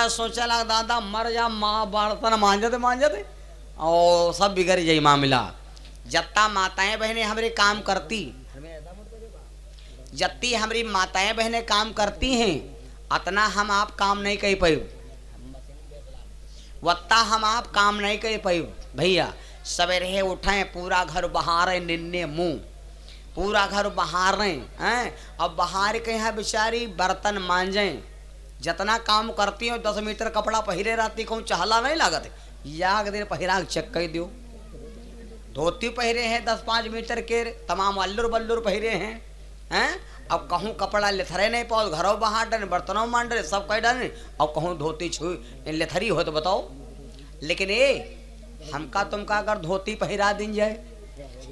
महाराज सोचा लगा दादा मर जा, माँ बर्तन मांझते मांझते और सब बिगड़ जाई मामला। जत्ता माताएं बहनें हमारे काम करती, जत्ती हमारी माताएं बहनें काम करती हैं, अतना हम आप काम नहीं कर पाए, वत्ता हम आप काम नहीं कर पाए भैया। सवेरे उठे पूरा घर बहारे, निन्ने मुंह पूरा घर बहारे हैं। अब बहार के यहाँ बेचारी बर्तन मांजें, जितना काम करती हो 10 मीटर कपड़ा पहिरे रहती, कहूँ चहला नहीं लागत, याग दिन पहिरा चेक कर दियो। धोती पहिरे हैं 10-5 मीटर के, तमाम अल्लुर बल्लुर पहिरे हैं। अब कहूँ कपड़ा लेथरे नहीं पाओ, घरों बाहर डन बर्तनों मान डरे सब कह डन, अब कहूँ धोती छू लेथरी हो तो बताओ। लेकिन ये हमका तुमका अगर धोती पहिरा दिन जाए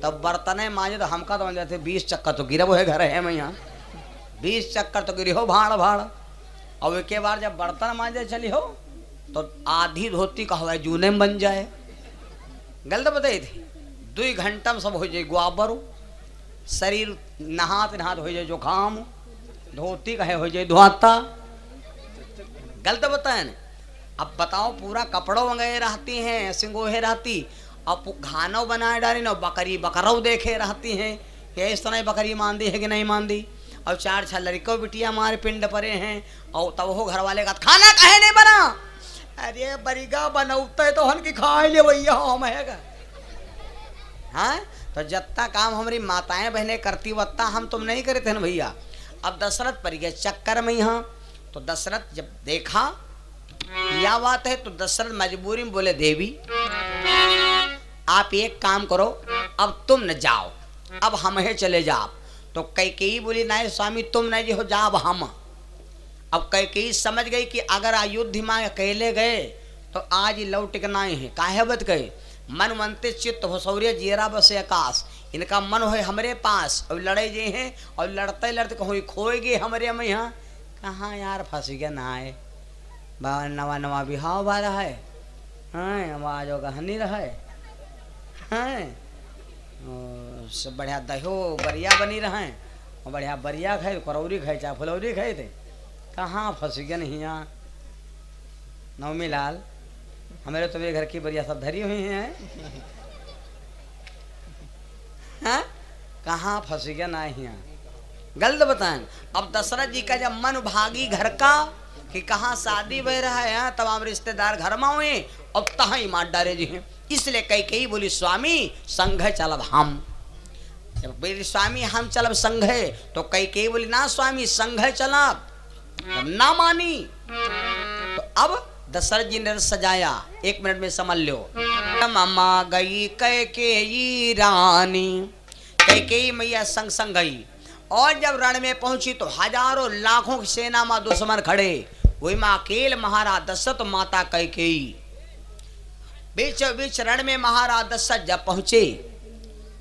तब बर्तन मांझे तो हमका तो जाते 20 चक्कर तो गिरा वो है घर है मैं यहाँ 20 चक्कर तो गिरी हो भाड़ भाड़। और एक बार जब बर्तन मांझे चली हो तो आधी धोती का हवा जूने में बन जाए। गलत बताई थी, 2 घंटा में सब हो जाए गुआबर, शरीर नहात नहात हो जाए जुकाम, धोती कहे हो जाए धुआता। गलत बताए न। अब बताओ पूरा कपड़ों वगैरह रहती हैं, सिंगोहे रहती, अब खाना बनाए डाली ना, बकरी बकरौ देखे रहती हैं कि इस तरह बकरी मांदी है कि नहीं मांदी। और 4-6 लड़कों बिटिया हमारे पिंड परे हैं, और तब वो घर वाले का खाना कहे नहीं बना, अरे बरिगा बनौते तो हन की खा ले भैया हम है। हाँ तो जत्ता काम हमारी माताएं बहनें करती वत्ता हम तुम नहीं करे थे ना भैया। अब दशरथ पड़ गए चक्कर में यहाँ। तो दशरथ जब देखा यह बात है तो दशरथ मजबूरी में बोले देवी आप एक काम करो, अब तुम न जाओ, अब हम ही चले जाओ। तो कैकेयी बोली नहीं स्वामी तुम नहीं हो जाओ हम। अब कैकेयी समझ गई कि अगर अयोध्या में अकेले गए तो आज लौट के नहीं है, काहे बत गए मन मनते चित्त हो सौर्य जीरा बसे आकाश, इनका मन हो हमारे पास और लड़े जे हैं और लड़ते लड़ते कहूँ खोएगे हमारे में यहाँ कहाँ यार फंस गया ना है नवा नवा बिहाव बा रहा है। हाँ आवाज गहनी रहा है, हाँ सब बढ़िया दहो बरिया बनी रहा है और बढ़िया बरिया खाए करौरी खाए चाहे फुलौरी खाए थे, कहाँ फंस गया नहीं यहाँ। नवमी लाल हमारे तो मेरे घर की बरिया सब धरी हुई हैं, हाँ कहाँ फंस गया ना यहाँ। गलत बताएं। अब दशरथ जी का जब मन भागी घर का कि कहाँ शादी बह रहा है, तमाम रिश्तेदार घर में हुए अब तहाँ ही मार डाले जी हैं। इसलिए कैकेयी बोली स्वामी संघ चलब हम। जब बोली स्वामी हम चलब संघ, तो कैकेयी बोली ना स्वामी संघ चलब, ना मानी। तो अब दशरथ जी ने सजाया, 1 मिनट में समझ लो। ममा गई कैकेयी रानी, कैकेयी मैया संग संग गई और जब रण में पहुंची तो हजारों लाखों की सेना में दुश्मन खड़े, वही में अकेले महाराज दशरथ माता कैकेयी। बीचों बीच रण में महाराज दशरथ जब पहुंचे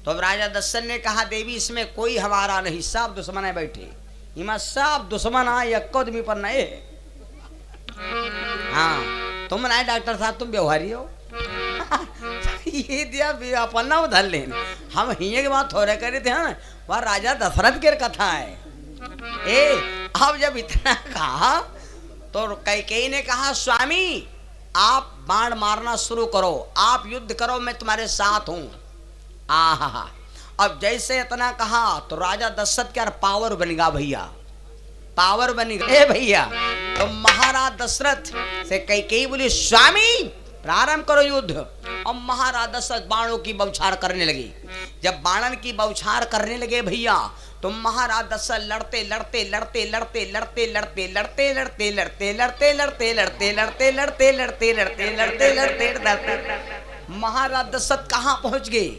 तो अब राजा दशरथ ने कहा देवी इसमें कोई हमारा नहीं, सब दुश्मन है बैठे, इमा सब दुश्मन आए आदमी पर नए। हाँ तुम ना डॉक्टर साहब तुम व्यवहारी हो ये दिया अपन ना उधर लेने हम हिये के बात थोड़े करे थे। हाँ वह राजा दशरथ की कथा है। अब जब इतना कहा तो कैकेयी ने कहा स्वामी आप बाण मारना शुरू करो, आप युद्ध करो, मैं तुम्हारे साथ हूं। आहा अब जैसे इतना कहा तो राजा दशरथ क्या पावर बनेगा भैया, पावर बनेगा। ए भैया तो महाराज दशरथ से कैकेयी बोली स्वामी प्रारंभ करो युद्ध। और महाराज दशरथ बाणों की बौछार करने लगे। जब बाणन की बौछार करने लगे भैया तो महाराज दशरथ लड़ते लड़ते लड़ते लड़ते लड़ते लड़ते लड़ते लड़ते लड़ते लड़ते लड़ते लड़ते लड़ते लड़ते लड़ते लड़ते लड़ते लड़ते लड़ते महाराज दशरथ कहाँ पहुंच गए?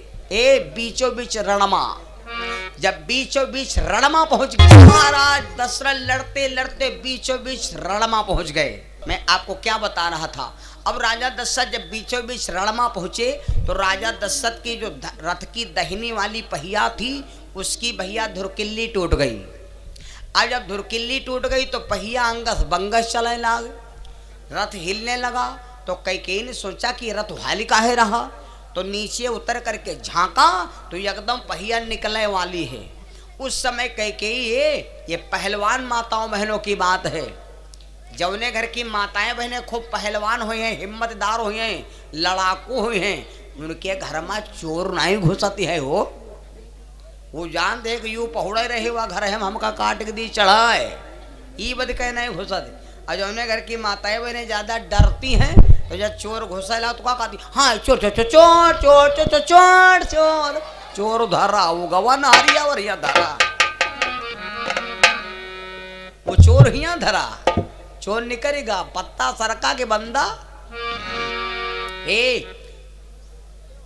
बीचों बीच रणमा। जब बीचों बीच रणमा पहुंच गए महाराज दशरथ लड़ते लड़ते बीचों बीच रणमा पहुंच गए। मैं आपको क्या बता रहा था, अब राजा दशरथ जब बीचों बीच रणमा पहुंचे तो राजा दशरथ की जो रथ की दाहिनी वाली पहिया थी उसकी भैया धुरकिल्ली टूट गई। अब जब धुरकिल्ली टूट गई तो पहिया अंगस बंगस चलने लगा, रथ हिलने लगा। तो कैकेयी ने सोचा कि रथ हाली काहे रहा, तो नीचे उतर करके झांका तो एकदम पहिया निकलने वाली है। उस समय कैकेयी ये पहलवान माताओं बहनों की बात है, जौने घर की माताएं बहनें खूब पहलवान हुई हैं, हिम्मतदार हुई हैं, लड़ाकू हुई हैं, उनके घर में चोर नहीं घुसती है। वो जान दे कि यू पहुड़े रहे हुआ घर है, हमका काट के दी चढ़ाए, ई बद कह नहीं घुसत। और जौने घर की माताएं बहनें ज्यादा डरती हैं, तो जब चोर घुसेला तो क्या कहती, हाँ चोर चोर चोर चोर चोर चोर चोर चोर चोर धरा, वो गवन हरिया और या धरा, वो चोर हिया धरा, चोर निकलेगा पत्ता सरका के बंदा।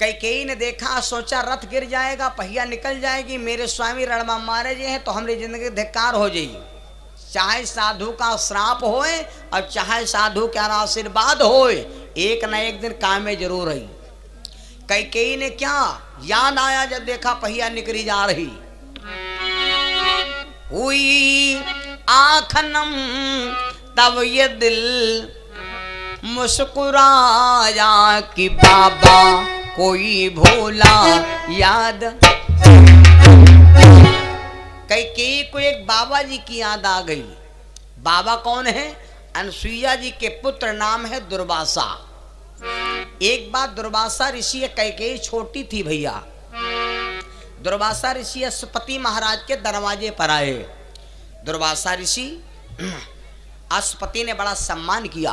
कैकेयी ने देखा, सोचा रथ गिर जाएगा, पहिया निकल जाएगी, मेरे स्वामी रणमा मारे जे हैं तो हमारी जिंदगी धिक्कार हो जाएगी। चाहे साधु का श्राप होए और चाहे साधु का आशीर्वाद होए, एक न एक दिन काम में जरूर रही। कैकेयी ने क्या याद आया, जब देखा पहिया निकली जा रही, हुई आखनम तब ये दिल मुस्कुराया कि बाबा कोई भोला याद। कैकेयी को एक बाबा जी की याद आ गई। बाबा कौन है? अनसुईया जी के पुत्र, नाम है दुर्वासा। एक बात दुर्वासा ऋषि, कैकेयी छोटी थी भैया, दुर्वासा ऋषि अश्वपति महाराज के दरवाजे पर आए। दुर्वासा ऋषि, अश्वपति ने बड़ा सम्मान किया।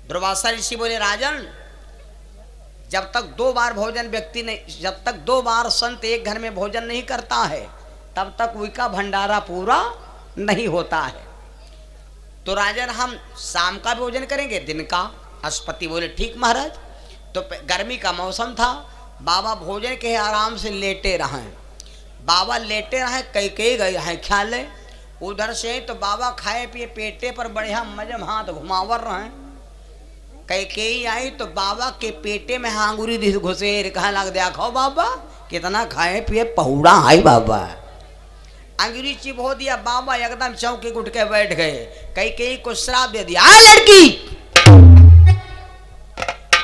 दुर्वासा ऋषि बोले, राजन, जब तक 2 बार भोजन व्यक्ति नहीं, जब तक 2 बार संत एक घर में भोजन नहीं करता है, तब तक उनका भंडारा पूरा नहीं होता है। तो राजन, हम शाम का भोजन करेंगे, दिन का? अश्वपति बोले, ठीक महाराज। तो गर्मी का मौसम था, बाबा भोजन के आराम से लेटे रहे। बाबा लेटे रहे, कैकेयी गए हैं ख्याल है उधर से, तो बाबा खाए पिए पेटे पर बढ़िया मजम हाथ घुमावर रहे। कैकेयी आई तो बाबा के पेटे में हांगुरी घुसेर, कहा लग, देखो बाबा कितना खाए पिए पहुड़ा है बाबा। अंगुरी चिपो दिया, बाबा एकदम चौकी उठ के बैठ गए। कैकेयी को श्राप दे दिया, आ लड़की,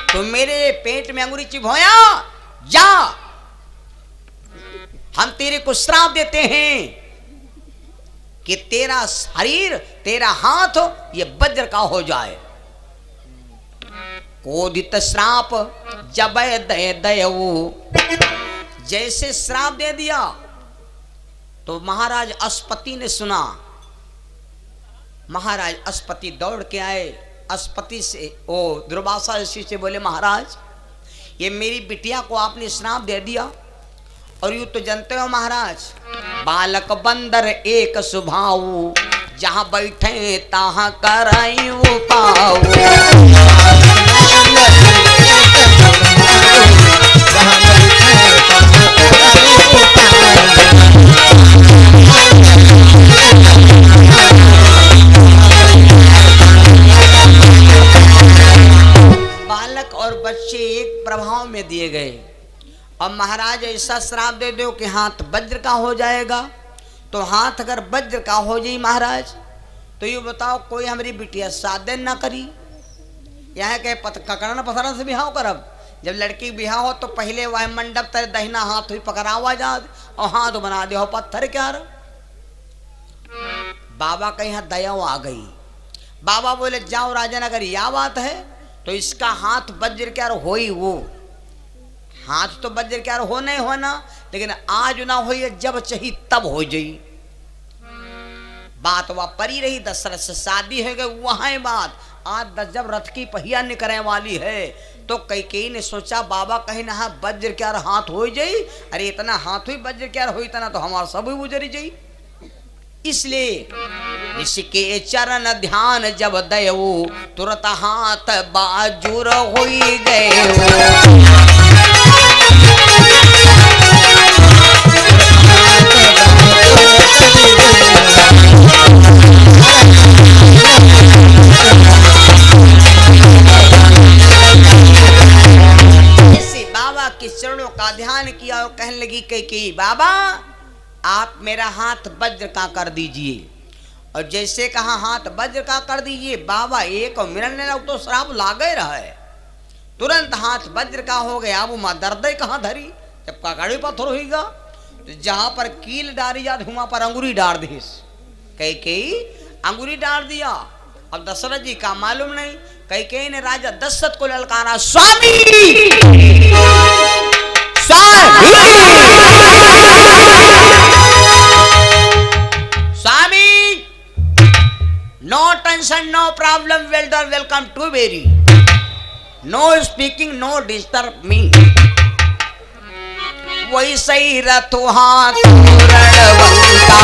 तो मेरे पेट में अंगुरी चिपोया, जा, हम तेरे को श्राप देते हैं कि तेरा शरीर, तेरा हाथ ये वज्र का हो जाए। कोदित श्राप जब दय दयऊ, जैसे श्राप दे दिया तो महाराज अश्वपति ने सुना। महाराज अश्वपति दौड़ के आए, अश्वपति से दुर्वासा ऋषि से बोले, महाराज ये मेरी बिटिया को आपने श्राप दे दिया, और यूं तो जानते हो महाराज, बालक बंदर एक स्वभाव, जहां बैठे तहां कराई पाऊ। बालक और बच्चे एक प्रभाव में दिए गए। अब महाराज ऐसा श्राप दे दो कि हाथ वज्र का हो जाएगा। तो हाथ अगर वज्र का हो जाए महाराज, तो ये बताओ कोई हमारी बिटिया शादी ना करी, यहाँ के ककड़न पथरन से बिहाव करब। जब लड़की बिहाव हो तो पहले वह मंडप तर दहिना हाथ हुई पकड़ावा जा और हाथ बना दे हो पत्थर क्या। बाबा के यहाँ दया आ गई। बाबा बोले, जाओ राजन, अगर यह बात है तो इसका हाथ वज्र क्या हो ही, वो हाथ तो वज्र क्या हो नहीं होना, लेकिन आज ना हो, जब चाहिए तब हो जाई। बात वह परी रही, दशरथ से शादी हो गई, वहां बात आज जब रथ की पहिया निकलने वाली है, तो कैकेयी ने सोचा बाबा कहीं ना वज्र क्या हाथ हो जाई, अरे इतना हाथ हुई वज्र क्या हो, इतना तो हमारा सब गुजरी जाई। इसलिए इसके चरण ध्यान जब दयो, तुरंत हाथ बाजुर हो गए। बाबा के चरणों का ध्यान किया और कहने लगी कैकेयी, बाबा आप मेरा हाथ वज्र का कर दीजिए। और जैसे कहा हाथ वज्र का कर दीजिए, बाबा एक मिलन तो श्राप लागे रहे, तुरंत हाथ वज्र का हो गया। अब माँ दर्द कहाँ धरी, जब ककड़ी पत्थर होगा तो जहां पर कील डाली जाती वहां पर अंगुरी डाल दी। कैकेयी अंगुरी डाल दिया अब दशरथ जी का मालूम नहीं, कैकेयी ने राजा दशरथ को ललकारा, स्वामी स्वामी स्वामी, no tension no problem, welcome to Berry, no speaking no disturb me. वैसे ही रथुहा रणवंता